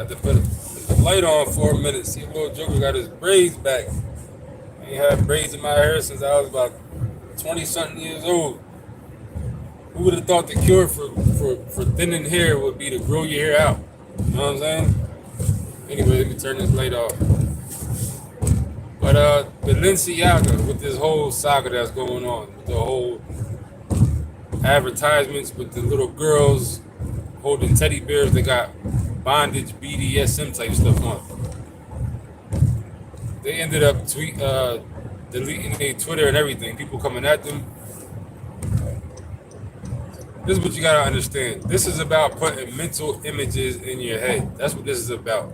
had to put the light on for a minute. See if little Joker got his braids back. I ain't had braids in my hair since I was about 20 something years old. Who would have thought the cure for thinning hair would be to grow your hair out? You know what I'm saying? Anyway, let me turn this light off. But Balenciaga, with this whole saga that's going on, with the whole advertisements with the little girls holding teddy bears that got bondage, BDSM type stuff on. They ended up deleting their Twitter and everything. People coming at them. This is what you gotta understand. This is about putting mental images in your head. That's what this is about.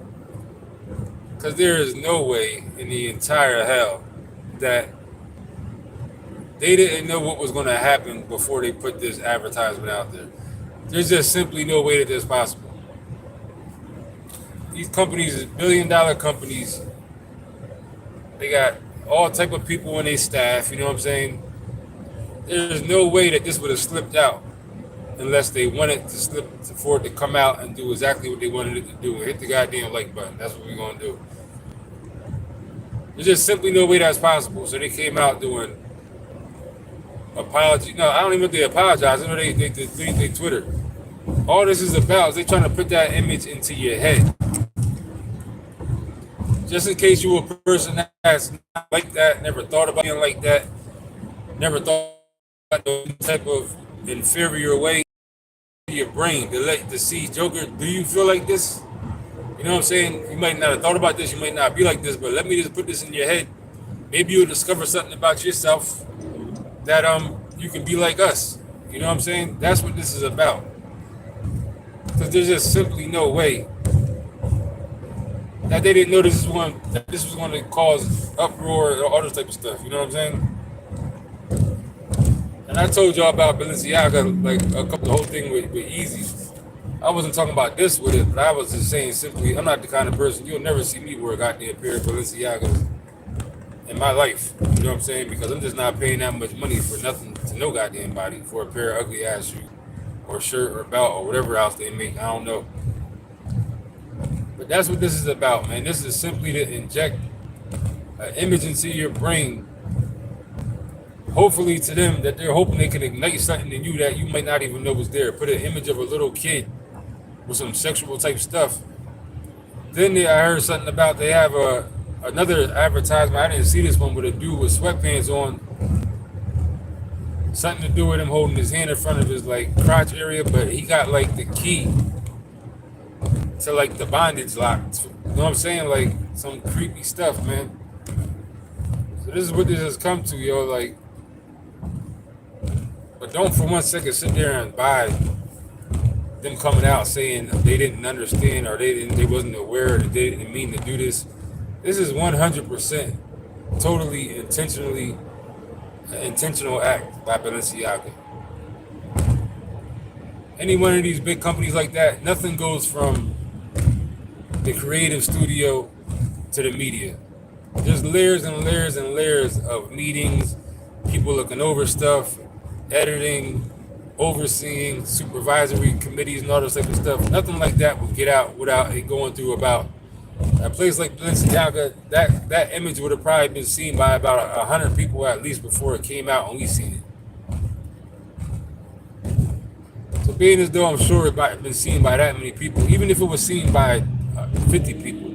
Because there is no way in the entire hell that they didn't know what was going to happen before they put this advertisement out there. There's just simply no way that that's possible. These companies, billion-dollar companies, they got all type of people in their staff, you know what I'm saying? There's no way that this would have slipped out unless they wanted to slip for it to come out and do exactly what they wanted it to do and hit the goddamn like button. That's what we're going to do. There's just simply no way that's possible. So they came out doing apology. No, I don't even know if they apologize. I know they deleted their Twitter. All this is about is they trying to put that image into your head. Just in case you were a person that's not like that, never thought about being like that, never thought about the type of inferior way in your brain to see, Joker, do you feel like this? You know what I'm saying? You might not have thought about this, you might not be like this, but let me just put this in your head. Maybe you'll discover something about yourself that you can be like us. You know what I'm saying? That's what this is about. Because there's just simply no way that they didn't know this was going to cause uproar or all this type of stuff. You know what I'm saying? And I told y'all about Balenciaga, like the whole thing with Easy. I wasn't talking about this with it, but I was just saying simply, I'm not the kind of person, you'll never see me wear a goddamn pair of Balenciagas in my life. You know what I'm saying? Because I'm just not paying that much money for nothing to no goddamn body for a pair of ugly ass shoes or shirt or belt or whatever else they make. I don't know. But that's what this is about, man. This is simply to inject an image into your brain, hopefully to them, that they're hoping they can ignite something in you that you might not even know was there. Put an image of a little kid with some sexual type stuff. Then I heard something about they have another advertisement. I didn't see this one with a dude with sweatpants on. Something to do with him holding his hand in front of his like crotch area, but he got like the key to like the bondage lock. You know what I'm saying? Like some creepy stuff, man. So this is what this has come to, yo. Like, but don't for 1 second sit there and buy them coming out saying they didn't understand or they wasn't aware or they didn't mean to do this. This is 100% totally intentional act by Balenciaga. Any one of these big companies like that, nothing goes from the creative studio to the media. There's layers and layers and layers of meetings, people looking over stuff, editing, overseeing, supervisory committees and all this type of stuff. Nothing like that would get out without it going through about a place like Balenciaga. That image would have probably been seen by about 100 people at least before it came out and we seen it. So being as though I'm sure it might have been seen by that many people, even if it was seen by 50 people,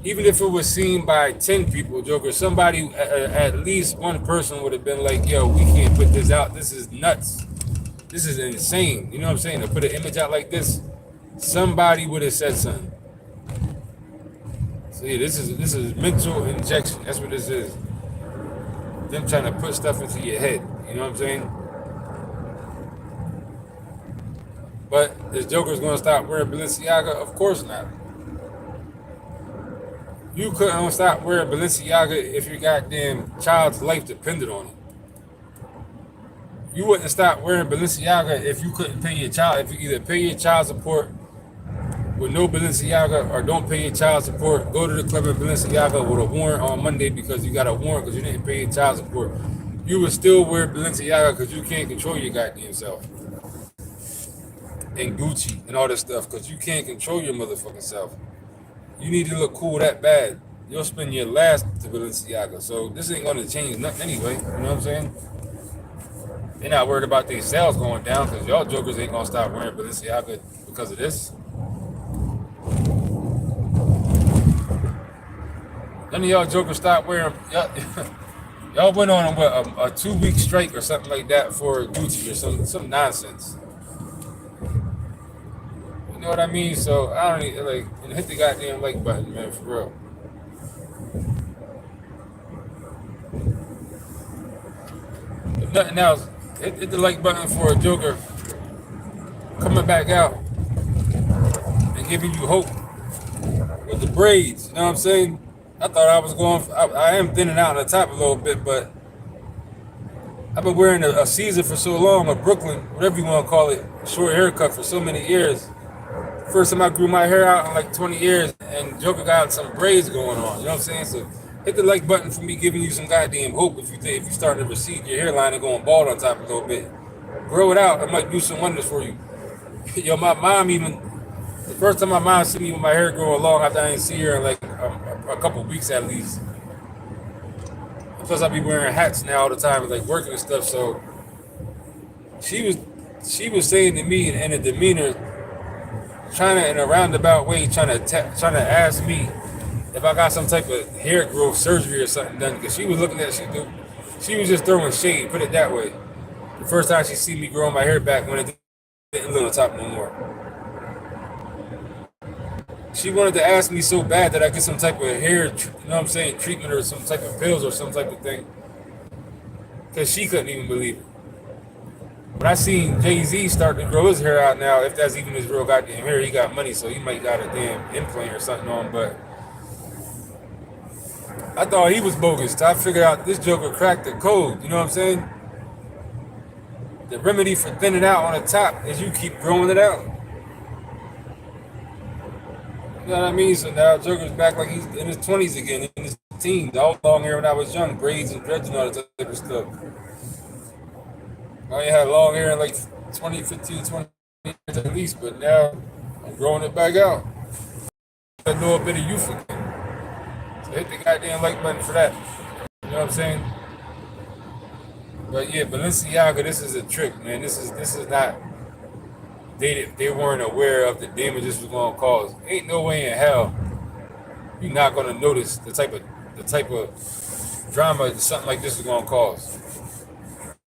even if it was seen by 10 people, Joker, somebody, at least one person would have been like, yo, we can't put this out. This is nuts. This is insane. You know what I'm saying? To put an image out like this, somebody would have said something. So yeah, this is mental injection. That's what this is. Them trying to put stuff into your head. You know what I'm saying? But is Joker's going to stop wearing Balenciaga? Of course not. You couldn't stop wearing Balenciaga if your goddamn child's life depended on it. You wouldn't stop wearing Balenciaga if you couldn't pay your child. If you either pay your child support with no Balenciaga or don't pay your child support, go to the club in Balenciaga with a warrant on Monday because you got a warrant because you didn't pay your child support. You would still wear Balenciaga because you can't control your goddamn self. and Gucci and all this stuff because you can't control your motherfucking self. You need to look cool that bad. You'll spend your last to Balenciaga. So this ain't gonna change nothing anyway. You know what I'm saying? They're not worried about their sales going down because y'all jokers ain't gonna stop wearing Balenciaga because of this. None of y'all jokers stop wearing. Y'all went on what, a 2-week strike or something like that for Gucci or some nonsense. You know what I mean? So I don't need like and hit the goddamn like button, man, for real. If nothing else, hit the like button for a joker coming back out and giving you hope with the braids. You know what I'm saying? I thought I was going. I am thinning out on the top a little bit, but I've been wearing a Caesar for so long, a Brooklyn, whatever you want to call it, short haircut for so many years. First time I grew my hair out in like 20 years, and Joker got some braids going on. You know what I'm saying? So hit the like button for me giving you some goddamn hope. If you starting to recede your hairline and going bald on top a little bit, grow it out. It might do some wonders for you. Yo, my mom even. The first time my mom see me with my hair growing long after I didn't see her in like a couple weeks at least. Plus I be wearing hats now all the time, like working and stuff. So she was saying to me in a demeanor, trying to in a roundabout way, trying to ask me if I got some type of hair growth surgery or something done. Because she was looking at she was just throwing shade. Put it that way. The first time she see me growing my hair back when it didn't look on top no more. She wanted to ask me so bad that I get some type of hair, you know what I'm saying, treatment or some type of pills or some type of thing. Because she couldn't even believe it. But I seen Jay-Z start to grow his hair out now, if that's even his real goddamn hair. He got money, so he might got a damn implant or something on, but I thought he was bogus. So I figured out this joker cracked the code, you know what I'm saying? The remedy for thinning out on the top is you keep growing it out. You know what I mean? So now Joker's back like he's in his 20s again, in his teens. All long hair when I was young, braids and dreads and all that type of stuff. I had long hair in like 15, 20 years at least, but now I'm growing it back out. I know a bit of youth again. So hit the goddamn like button for that. You know what I'm saying? But yeah, Balenciaga, this is a trick, man. This is not. They weren't aware of the damage this was gonna cause. Ain't no way in hell you're not gonna notice the type of drama something like this is gonna cause.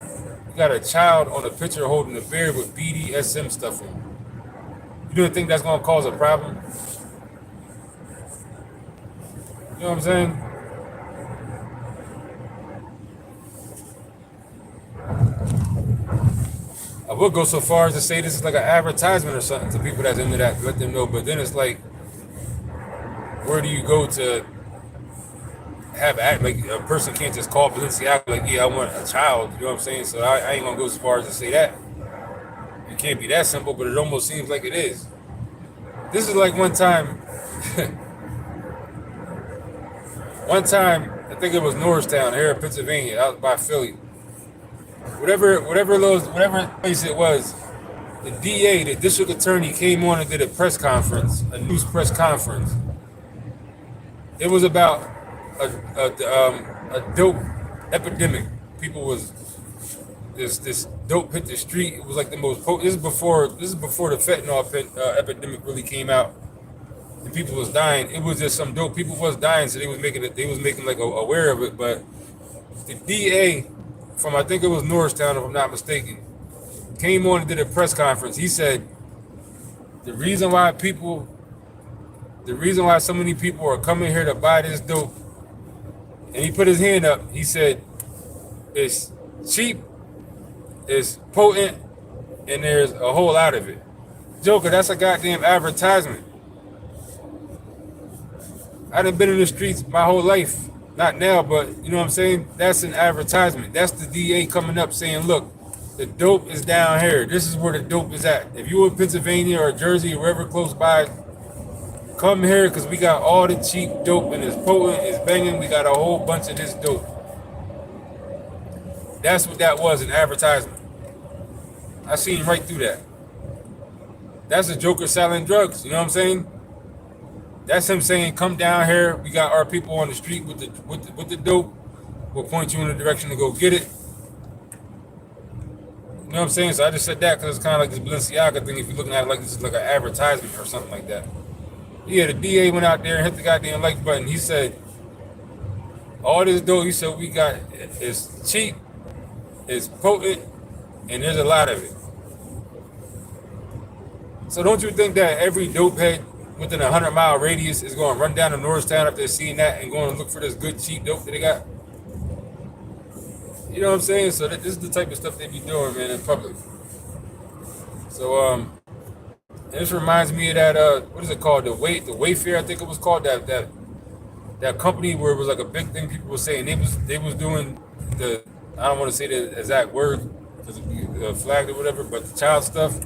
You got a child on a picture holding a bear with BDSM stuff on. You don't think that's gonna cause a problem? You know what I'm saying? I would go so far as to say this is like an advertisement or something to people that's into that, let them know. But then it's like, where do you go to have act like a person can't just call Balenciaga like, yeah, I want a child. You know what I'm saying? So I ain't gonna go so far as to say that. It can't be that simple, but it almost seems like it is. This is like one time, I think it was Norristown here in Pennsylvania, out by Philly. Whatever place it was, the DA, the district attorney, came on and did a press conference, a news press conference. It was about a dope epidemic. People was this dope hit the street. It was like the most. This is before the fentanyl epidemic really came out, and people was dying. It was just some dope. People was dying, so they was making like aware of it. But the DA from, I think it was Norristown, if I'm not mistaken, came on and did a press conference. He said the reason why so many people are coming here to buy this dope, and he put his hand up. He said it's cheap, it's potent, and there's a whole lot of it. Joker, that's a goddamn advertisement. I done been in the streets my whole life. Not now, but you know what I'm saying? That's an advertisement. That's the DA coming up saying, look, the dope is down here. This is where the dope is at. If you in Pennsylvania or Jersey or wherever close by, come here because we got all the cheap dope and it's potent, it's banging. We got a whole bunch of this dope. That's what that was, an advertisement. I seen right through that. That's a Joker selling drugs. You know what I'm saying? That's him saying, "Come down here. We got our people on the street with the dope. We'll point you in the direction to go get it." You know what I'm saying? So I just said that because it's kind of like this Balenciaga thing. If you're looking at it like this is like an advertisement or something like that. Yeah, the DA went out there and hit the goddamn like button. He said, "All this dope," he said, "we got is cheap, it's potent, and there's a lot of it." So don't you think that every dope head within a 100-mile radius is going to run down to Norristown after seeing that and going to look for this good cheap dope that they got? You know what I'm saying? So this is the type of stuff they be doing, man, in public. So this reminds me of that what is it called? The Wayfair, I think it was called, that company where it was like a big thing. People were saying they was doing the, I don't want to say the exact word because it be flagged or whatever, but the child stuff,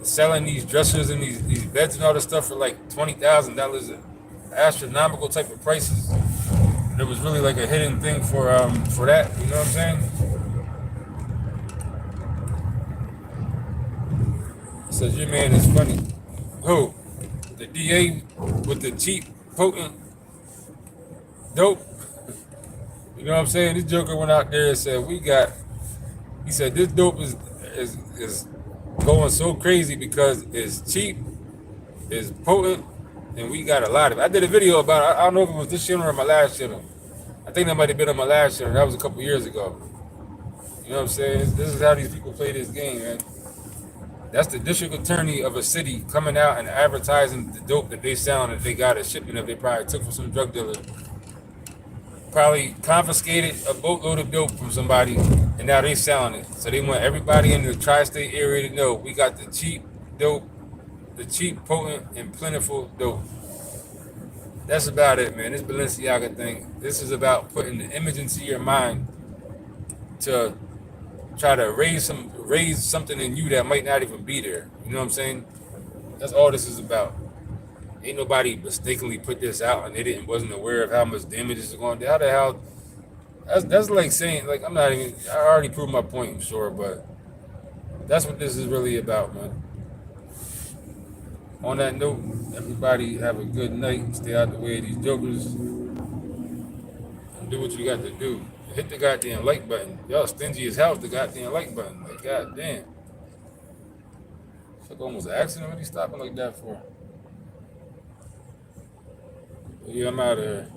selling these dressers and these beds and all this stuff for like $20,000, astronomical type of prices. And it was really like a hidden thing for that. You know what I'm saying? Says your man is funny. Who? The DA with the cheap, potent dope. You know what I'm saying? This Joker went out there and said, he said this dope is going so crazy because it's cheap, it's potent, and we got a lot of it. I did a video about it. I don't know if it was this channel or my last channel. I think that might have been on my last channel. That was a couple years ago. You know what I'm saying? This is how these people play this game, man. That's the district attorney of a city coming out and advertising the dope that they selling that they got a shipment that they probably took from some drug dealer. Probably confiscated a boatload of dope from somebody, and now they selling it. So they want everybody in the tri-state area to know we got the cheap dope, the cheap, potent, and plentiful dope. That's about it, man. This Balenciaga thing. This is about putting the image into your mind to try to raise something in you that might not even be there. You know what I'm saying? That's all this is about. Ain't nobody mistakenly put this out and they wasn't aware of how much damage is going to do. How the hell? That's like saying, like, I'm not even, I already proved my point, I'm sure, but that's what this is really about, man. On that note, everybody have a good night. Stay out the way of these jokers and do what you got to do. Hit the goddamn like button. Y'all stingy as hell with the goddamn like button. Like, goddamn. It's like almost an accident. What are you stopping like that for? But yeah, I'm out of here.